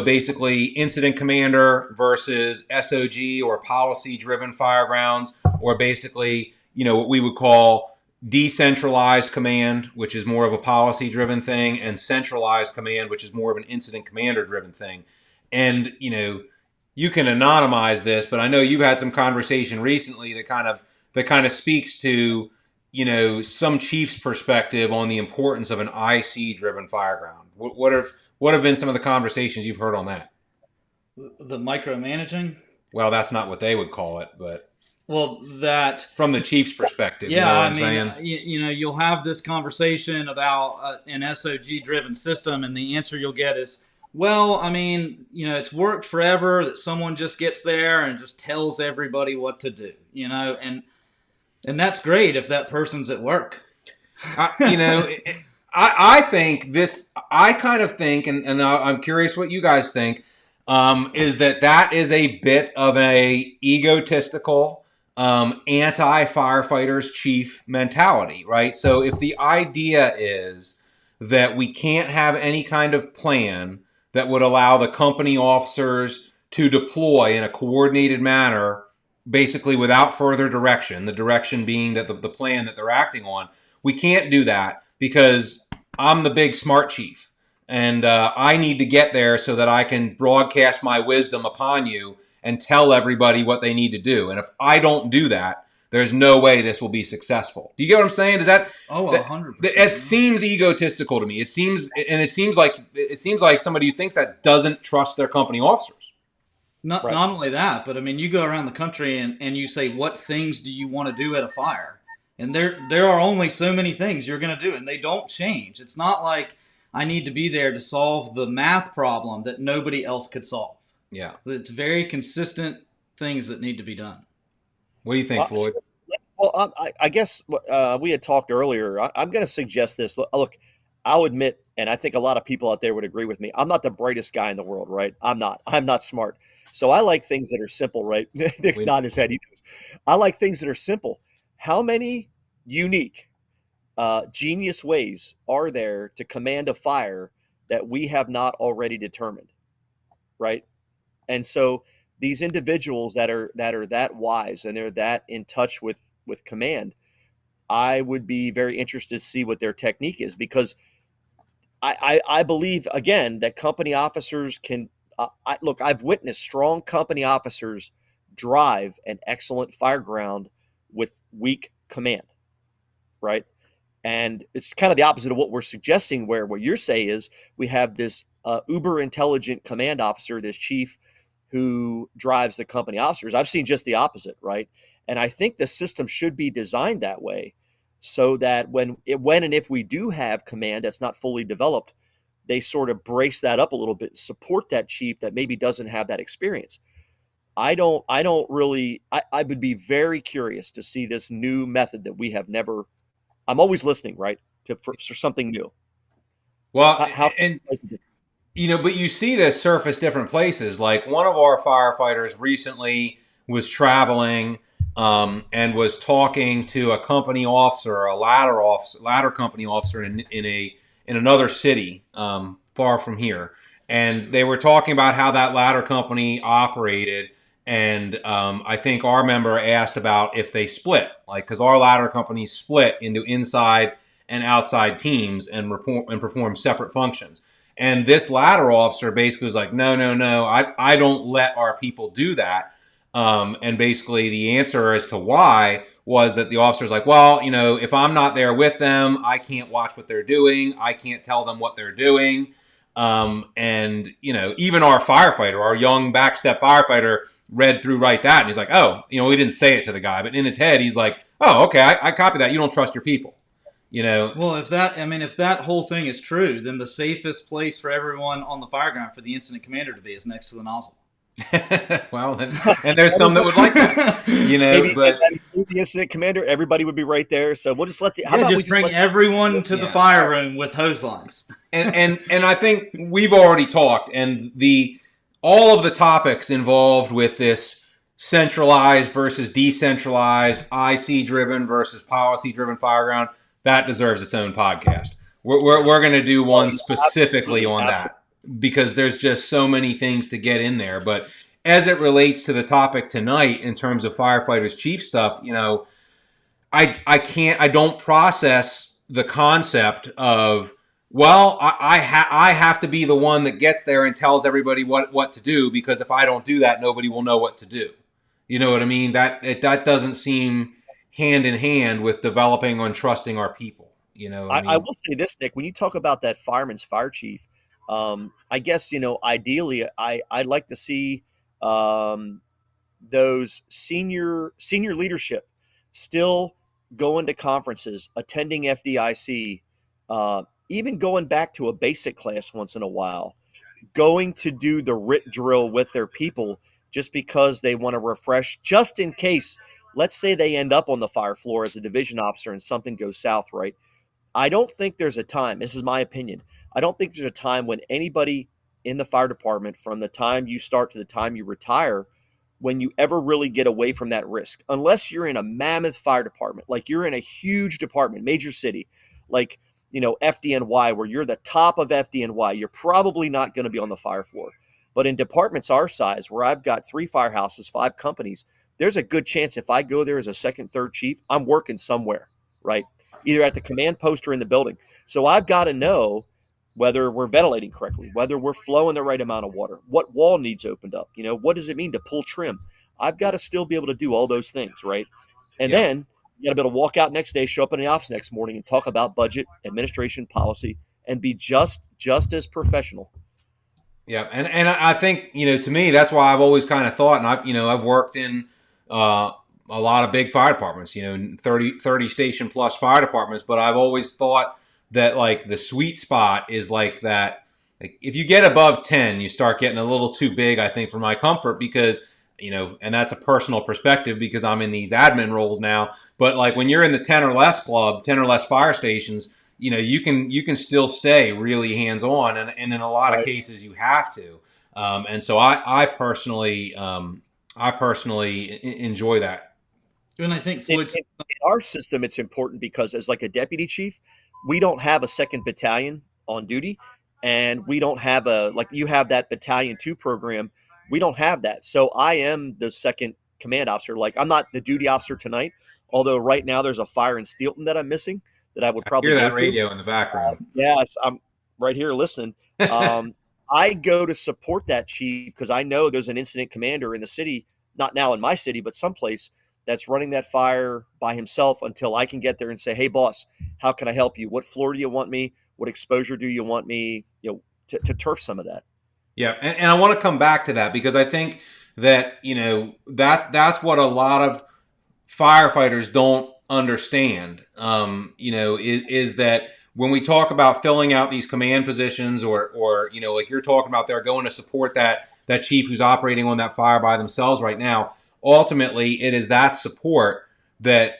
basically incident commander versus SOG or policy-driven fire grounds, or basically, what we would call decentralized command, which is more of a policy-driven thing, and centralized command, which is more of an incident commander-driven thing. And, you can anonymize this, but I know you've had some conversation recently that kind of speaks to, some chief's perspective on the importance of an IC-driven fire ground. What have been some of the conversations you've heard on that? The micromanaging? Well, that's not what they would call it, but Well, that from the Chiefs' perspective, yeah, you know what I I'm mean, saying? you know, you'll have this conversation about an SOG driven system, and the answer you'll get is, well, I mean, you know, it's worked forever that someone just gets there and just tells everybody what to do, you know, and that's great if that person's at work. You know, I think this. I kind of think, and I'm curious what you guys think. Is that is a bit of a egotistical, anti-firefighters chief mentality, right? So if the idea is that we can't have any kind of plan that would allow the company officers to deploy in a coordinated manner, basically without further direction, the direction being that the plan that they're acting on, we can't do that because I'm the big smart chief. And I need to get there so that I can broadcast my wisdom upon you and tell everybody what they need to do. And if I don't do that, there's no way this will be successful. Do you get what I'm saying? Does that? Oh, 100%. It seems egotistical to me. It seems like somebody who thinks that doesn't trust their company officers. Not only that, but I mean, you go around the country and you say, what things do you want to do at a fire? And there are only so many things you're going to do, and they don't change. It's not like I need to be there to solve the math problem that nobody else could solve. Yeah. It's very consistent things that need to be done. What do you think, Floyd? Well, I guess we had talked earlier. I'm going to suggest this. Look, I'll admit, and I think a lot of people out there would agree with me, I'm not the brightest guy in the world, right? I'm not smart. So I like things that are simple, right? Nick's nodding his head. He knows. I like things that are simple. How many unique, genius ways are there to command a fire that we have not already determined, right? And so these individuals that are that wise and they're that in touch with command, I would be very interested to see what their technique is, because I believe, again, that company officers can look, I've witnessed strong company officers drive an excellent fire ground with weak command, right? And it's kind of the opposite of what we're suggesting, where what you're saying is we have this uber intelligent command officer, this chief, who drives the company officers. I've seen just the opposite, right? And I think the system should be designed that way, so that when and if we do have command that's not fully developed, they sort of brace that up a little bit, support that chief that maybe doesn't have that experience. I would be very curious to see this new method that we have never. I'm always listening, right, for something new. Well, but you see this surface different places. Like one of our firefighters recently was traveling and was talking to a company officer, a ladder company officer in another city far from here, and they were talking about how that ladder company operated. And I think our member asked about if they split, like, because our ladder company split into inside and outside teams and perform separate functions. And this ladder officer basically was like, no, I don't let our people do that. And basically the answer as to why was that the officer's like, well, if I'm not there with them, I can't watch what they're doing. I can't tell them what they're doing. And even our firefighter, our young backstep firefighter, read through that, and he's like, oh, he didn't say it to the guy, but in his head he's like, oh, okay, I copy that. You don't trust your people, Well, if that whole thing is true, then the safest place for everyone on the fire ground for the incident commander to be is next to the nozzle. Well, and there's some that would like that, Maybe but the incident commander, everybody would be right there. So we'll just let bring everyone to the fire room with hose lines. And I think we've already talked, and all of the topics involved with this centralized versus decentralized, IC-driven versus policy-driven fire ground, that deserves its own podcast. We're going to do one specifically on that, because there's just so many things to get in there. But as it relates to the topic tonight, in terms of Firefighters Chief stuff, I don't process the concept of, well, I have to be the one that gets there and tells everybody what to do, because if I don't do that, nobody will know what to do. You know what I mean? That doesn't seem hand in hand with developing and trusting our people. I will say this, Nick, when you talk about that fireman's fire chief, I guess, ideally I'd like to see those senior leadership still going to conferences, attending FDIC, even going back to a basic class once in a while, going to do the RIT drill with their people just because they want to refresh, just in case, let's say they end up on the fire floor as a division officer and something goes south, right? I don't think there's a time, this is my opinion, I don't think there's a time when anybody in the fire department, from the time you start to the time you retire, when you ever really get away from that risk, unless you're in a mammoth fire department, like you're in a huge department, major city, like, FDNY, where you're the top of FDNY, you're probably not going to be on the fire floor. But in departments our size, where I've got 3 firehouses, 5 companies, there's a good chance if I go there as a second, third chief, I'm working somewhere, right? Either at the command post or in the building. So I've got to know whether we're ventilating correctly, whether we're flowing the right amount of water, what wall needs opened up, what does it mean to pull trim? I've got to still be able to do all those things, right? And then you got to be able to walk out next day, show up in the office next morning and talk about budget, administration, policy, and be just as professional. Yeah, and I think, to me, that's why I've always kind of thought, and I've worked in a lot of big fire departments, 30 station plus fire departments, but I've always thought that like the sweet spot is like that. Like if you get above 10, you start getting a little too big, I think, for my comfort, because and that's a personal perspective because I'm in these admin roles now. But like when you're in the 10 or less club, 10 or less fire stations, you can still stay really hands on, and in a lot of cases you have to. And so I personally enjoy that. And I think in our system, it's important because as like a deputy chief, we don't have a second battalion on duty, and we don't have you have that Battalion 2 program. We don't have that. So I am the second command officer. Like I'm not the duty officer tonight, although right now there's a fire in Steelton that I'm missing that I would probably hear go that to. radio in the background. Yes, I'm right here listening. I go to support that chief because I know there's an incident commander in the city, not now in my city, but someplace, that's running that fire by himself until I can get there and say, hey, boss, how can I help you? What floor do you want me? What exposure do you want me, to turf some of that? Yeah, and I want to come back to that because I think that, that's what a lot of firefighters don't understand, is that when we talk about filling out these command positions or like you're talking about, they're going to support that chief who's operating on that fire by themselves right now. Ultimately, it is that support that,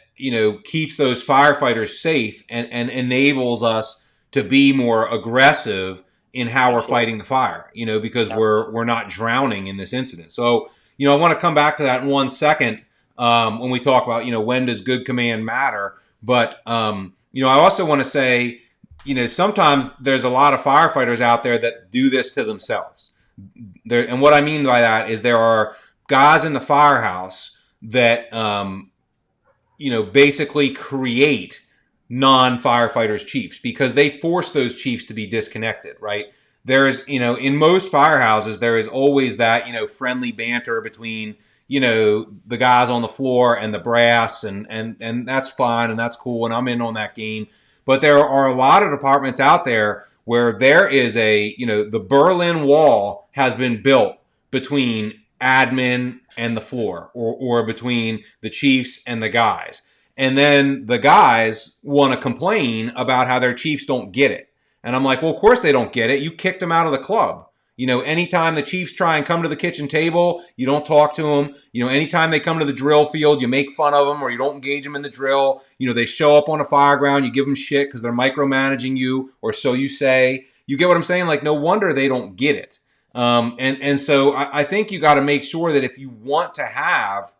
keeps those firefighters safe and enables us to be more aggressive in how we're fighting the fire, because we're not drowning in this incident. So, I want to come back to that in 1 second when we talk about, when does good command matter? But, I also want to say, sometimes there's a lot of firefighters out there that do this to themselves. And what I mean by that is there are guys in the firehouse that, basically create non-firefighters chiefs because they force those chiefs to be disconnected, right? There's, in most firehouses, there is always that, friendly banter between, the guys on the floor and the brass, and that's fine and that's cool, and I'm in on that game. But there are a lot of departments out there where there is the Berlin Wall has been built between admin and the floor, or between the chiefs and the guys. And then the guys want to complain about how their chiefs don't get it. And I'm like, well, of course they don't get it. You kicked them out of the club. Anytime the chiefs try and come to the kitchen table, you don't talk to them. Anytime they come to the drill field, you make fun of them or you don't engage them in the drill. They show up on a fire ground, you give them shit because they're micromanaging you, or so you say. You get what I'm saying? Like, no wonder they don't get it. And so I think you got to make sure that if you want to have,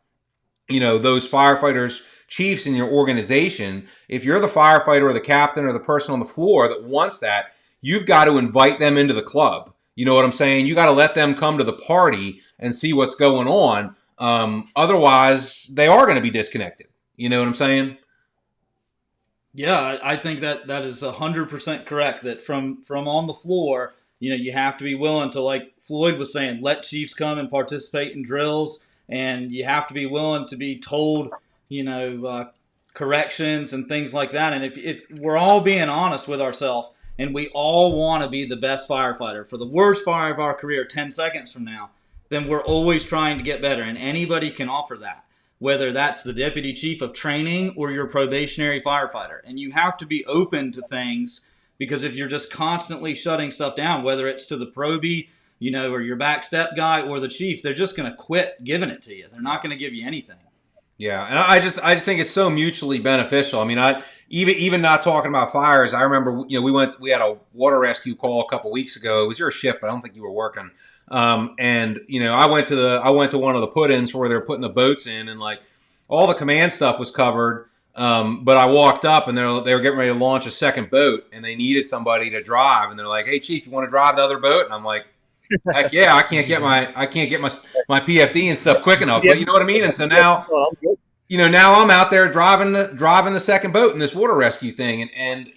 those firefighters chiefs in your organization, if you're the firefighter or the captain or the person on the floor that wants that, you've got to invite them into the club. You know what I'm saying? You got to let them come to the party and see what's going on. Otherwise, they are going to be disconnected. You know what I'm saying? Yeah, I think that is 100% correct. That from on the floor, you have to be willing to, like Floyd was saying, let chiefs come and participate in drills, and you have to be willing to be told, corrections and things like that. And if we're all being honest with ourselves, and we all want to be the best firefighter for the worst fire of our career 10 seconds from now, then we're always trying to get better. And anybody can offer that, whether that's the deputy chief of training or your probationary firefighter. And you have to be open to things, because if you're just constantly shutting stuff down, whether it's to the probie, or your back step guy or the chief, they're just going to quit giving it to you. They're not going to give you anything. Yeah, and I just think it's so mutually beneficial. I mean, even not talking about fires. I remember, we had a water rescue call a couple weeks ago. It was your shift, but I don't think you were working. And I went to one of the put-ins where they were putting the boats in, and like all the command stuff was covered. But I walked up, and they were getting ready to launch a second boat, and they needed somebody to drive. And they're like, "Hey, Chief, you want to drive the other boat?" And I'm like, "Heck yeah! I can't get my PFD and stuff quick enough." But you know what I mean. And so now, now I'm out there driving the second boat in this water rescue thing, and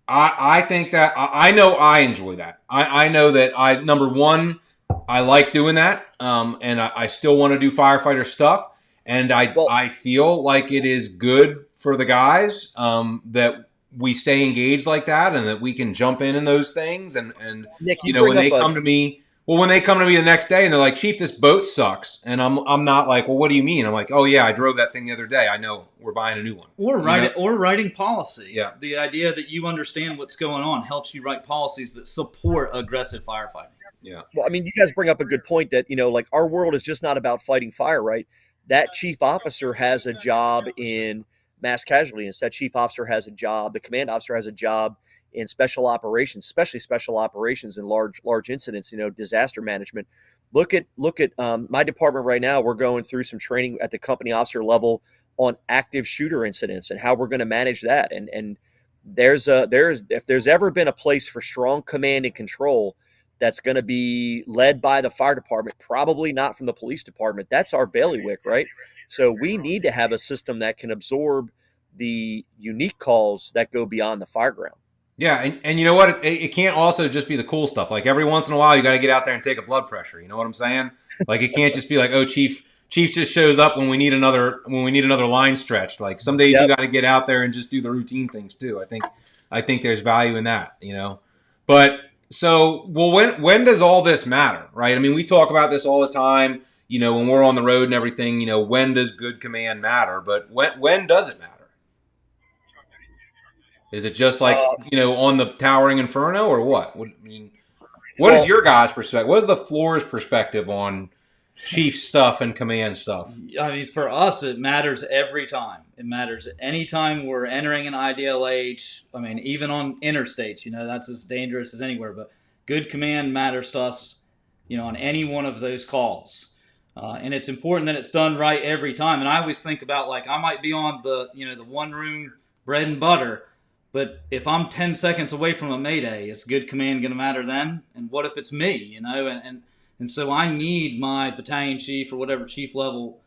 I think that I know I enjoy that. I know that number one, I like doing that, and I still want to do firefighter stuff. And I feel like it is good for the guys that we stay engaged like that, and that we can jump in those things. And Nick, when they come to me the next day and they're like, "Chief, this boat sucks," and I'm not like, "Well, what do you mean?" I'm like, "Oh yeah, I drove that thing the other day. I know, we're buying a new one." Or writing policy. Yeah. The idea that you understand what's going on helps you write policies that support aggressive firefighting. Yeah. Well, I mean, you guys bring up a good point that, like our world is just not about fighting fire, right? That chief officer has a job in mass casualty. And that chief officer has a job. The command officer has a job in special operations, especially special operations and large incidents, disaster management. Look at my department right now. We're going through some training at the company officer level on active shooter incidents and how we're going to manage that. And if there's ever been a place for strong command and control that's going to be led by the fire department, probably not from the police department. That's our bailiwick, right? So we need to have a system that can absorb the unique calls that go beyond the fire ground. Yeah, and you know what? It can't also just be the cool stuff. Like every once in a while, you got to get out there and take a blood pressure. You know what I'm saying? Like it can't just be like, "Oh, Chief just shows up when we need another line stretched." Like some days you got to get out there and just do the routine things too. I think there's value in that. But so, well, when does all this matter, right? I mean, we talk about this all the time, when we're on the road and everything, when does good command matter? But when does it matter? Is it just like, on the towering inferno or what? What is your guys' perspective? What is the floor's perspective on chief stuff and command stuff? I mean, for us, it matters every time. It matters anytime we're entering an IDLH. I mean, even on interstates, that's as dangerous as anywhere. But good command matters to us, on any one of those calls. And it's important that it's done right every time. And I always think about, like, I might be on the one-room bread and butter, but if I'm 10 seconds away from a mayday, is good command going to matter then? And what if it's me, And so I need my battalion chief or whatever chief level,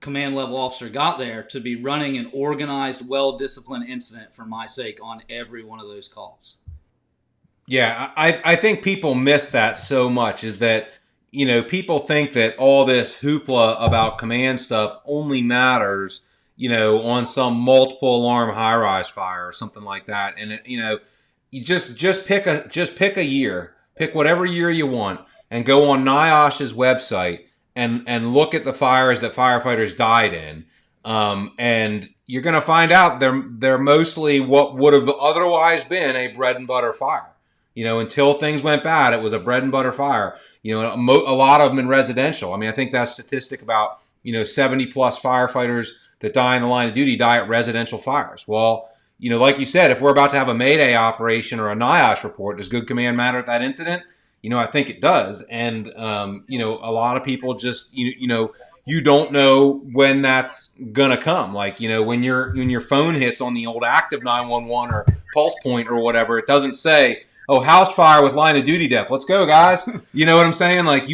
command level officer got there to be running an organized, well-disciplined incident for my sake on every one of those calls. Yeah, I think people miss that so much, is that, people think that all this hoopla about command stuff only matters, on some multiple alarm high-rise fire or something like that. And, you just pick a year, pick whatever year you want, and go on NIOSH's website and look at the fires that firefighters died in. And you're going to find out they're mostly what would have otherwise been a bread and butter fire. Until things went bad, it was a bread and butter fire. A lot of them in residential. I mean, I think that statistic about, 70 plus firefighters that die in the line of duty die at residential fires. Well, like you said, if we're about to have a Mayday operation or a NIOSH report, does good command matter at that incident? I think it does. And, a lot of people just, you don't know when that's going to come. Like, when your phone hits on the old active 911 or pulse point or whatever, it doesn't say, "Oh, house fire with line of duty death. Let's go, guys." You know what I'm saying? Like,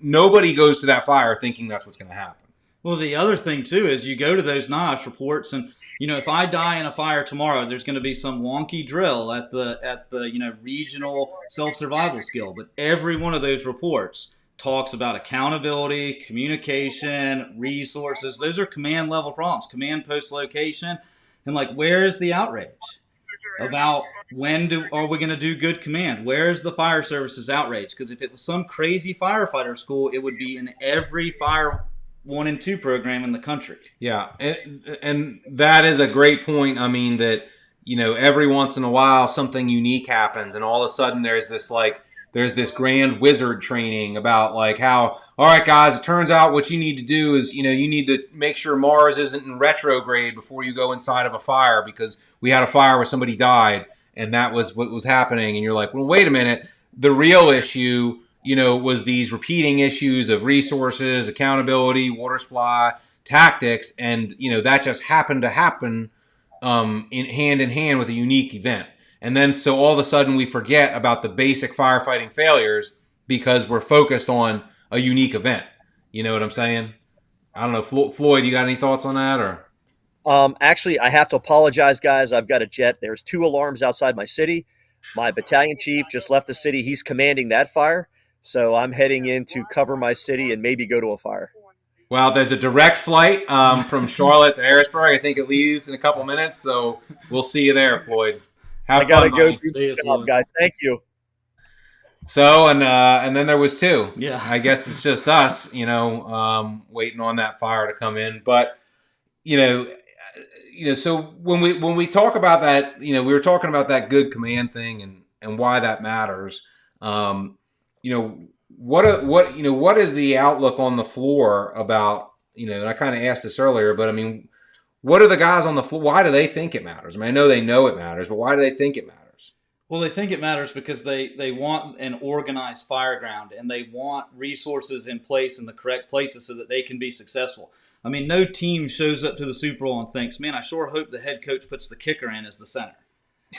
nobody goes to that fire thinking that's what's going to happen. Well, the other thing too is you go to those NIOSH reports, and if I die in a fire tomorrow, there's going to be some wonky drill at the regional self-survival skill. But every one of those reports talks about accountability, communication, resources. Those are command level problems, command post location, and like, where is the outrage about are we going to do good command? Where is the fire service's outrage? Because if it was some crazy firefighter school, it would be in every fire 1 and 2 program in the country. Yeah, and that is a great point. I mean that, every once in a while something unique happens, and all of a sudden there's this grand wizard training about like how, all right guys, it turns out what you need to do is, you need to make sure Mars isn't in retrograde before you go inside of a fire, because we had a fire where somebody died and that was what was happening. And you're like, well, wait a minute. The real issue, was these repeating issues of resources, accountability, water supply, tactics, and that just happened to happen in hand with a unique event. And then so all of a sudden we forget about the basic firefighting failures because we're focused on a unique event. You know what I'm saying? I don't know, Floyd, you got any thoughts on that? Or actually, I have to apologize, guys. I've got a jet. There's 2 alarms outside my city. My battalion chief just left the city. He's commanding that fire. So I'm heading in to cover my city and maybe go to a fire. Well, there's a direct flight from Charlotte to Harrisburg. I think it leaves in a couple minutes. So we'll see you there, Floyd. I got to go do the job, guys. Thank you. So, and then there was 2. Yeah. I guess it's just us, waiting on that fire to come in. But, so when we talk about that, we were talking about that good command thing and why that matters. What is the outlook on the floor about, and I kind of asked this earlier, but I mean, what are the guys on the floor? Why do they think it matters? I mean, I know it matters, but why do they think it matters? Well, they think it matters because they want an organized fire ground, and they want resources in place in the correct places so that they can be successful. I mean, no team shows up to the Super Bowl and thinks, man, I sure hope the head coach puts the kicker in as the center.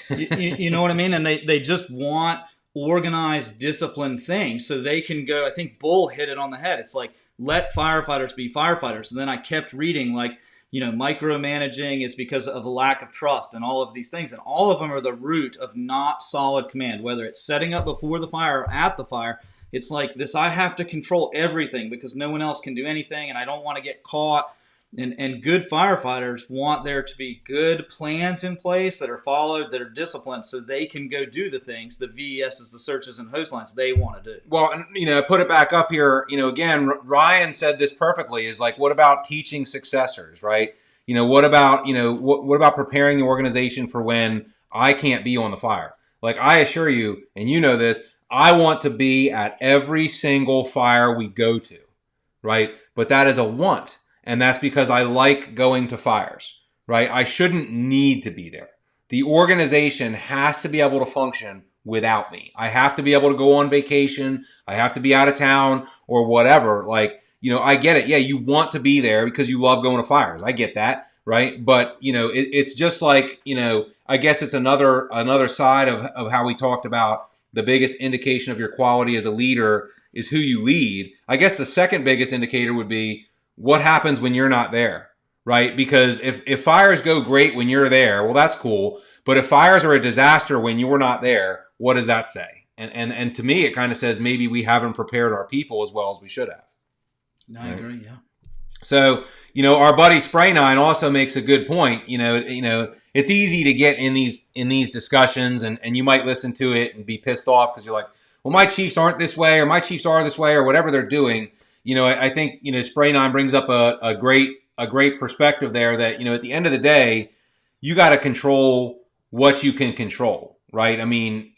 You know what I mean? And they just want organized, disciplined things so they can go. I think Bull hit it on the head. It's like, let firefighters be firefighters. And then I kept reading like, micromanaging is because of a lack of trust and all of these things. And all of them are the root of not solid command, whether it's setting up before the fire or at the fire. It's like this, I have to control everything because no one else can do anything and I don't want to get caught. And good firefighters want there to be good plans in place that are followed, that are disciplined, so they can go do the things, the VESs, the searches, and hose lines they want to do. Well, and, put it back up here, again, Ryan said this perfectly, is like, what about teaching successors, right? What about, what about preparing the organization for when I can't be on the fire? Like, I assure you, and you know this, I want to be at every single fire we go to, right? But that is a want. And that's because I like going to fires, right? I shouldn't need to be there. The organization has to be able to function without me. I have to be able to go on vacation. I have to be out of town or whatever. Like, I get it. Yeah, you want to be there because you love going to fires. I get that, right? But, it's just like, I guess it's another side of how we talked about the biggest indication of your quality as a leader is who you lead. I guess the second biggest indicator would be, what happens when you're not there, right? Because if fires go great when you're there, well, that's cool. But if fires are a disaster when you're not there, what does that say? And to me, it kind of says maybe we haven't prepared our people as well as we should have. No, I agree, yeah. So, our buddy Spray 9 also makes a good point. It's easy to get in these discussions and you might listen to it and be pissed off because you're like, well, my Chiefs aren't this way or my Chiefs are this way or whatever they're doing. I think, Spray 9 brings up a great perspective there that, at the end of the day, you got to control what you can control, right? I mean,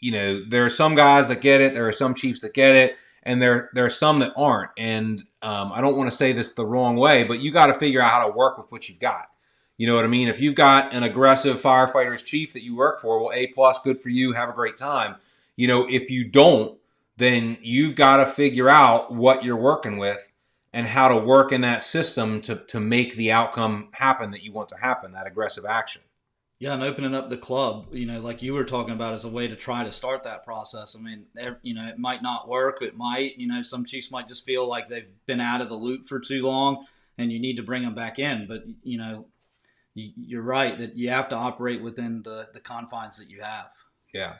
there are some guys that get it. There are some Chiefs that get it. And there are some that aren't. And I don't want to say this the wrong way, but you got to figure out how to work with what you've got. You know what I mean? If you've got an aggressive Firefighters Chief that you work for, well, A+, good for you. Have a great time. If you don't, then you've got to figure out what you're working with and how to work in that system to make the outcome happen that you want to happen, that aggressive action. Yeah, and opening up the club, like you were talking about, as a way to try to start that process. I mean, it might not work. It might, some Chiefs might just feel like they've been out of the loop for too long and you need to bring them back in. But, you're right that you have to operate within the confines that you have. Yeah.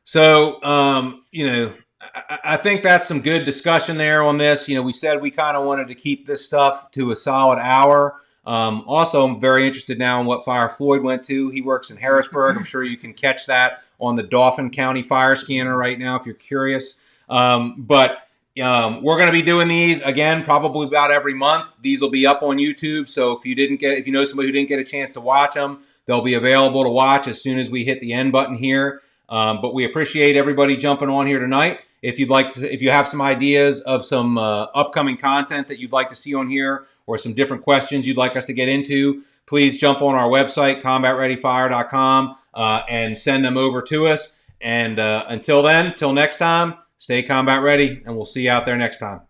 So, I think that's some good discussion there on this. We said we kind of wanted to keep this stuff to a solid hour. Also, I'm very interested now in what fire Floyd went to. He works in Harrisburg. I'm sure you can catch that on the Dauphin County Fire Scanner right now if you're curious. But we're going to be doing these again probably about every month. These will be up on YouTube. So if you know somebody who didn't get a chance to watch them, they'll be available to watch as soon as we hit the end button here. But we appreciate everybody jumping on here tonight. If you have some ideas of some upcoming content that you'd like to see on here, or some different questions you'd like us to get into, please jump on our website, combatreadyfire.com, and send them over to us. And until then, till next time, stay combat ready, and we'll see you out there next time.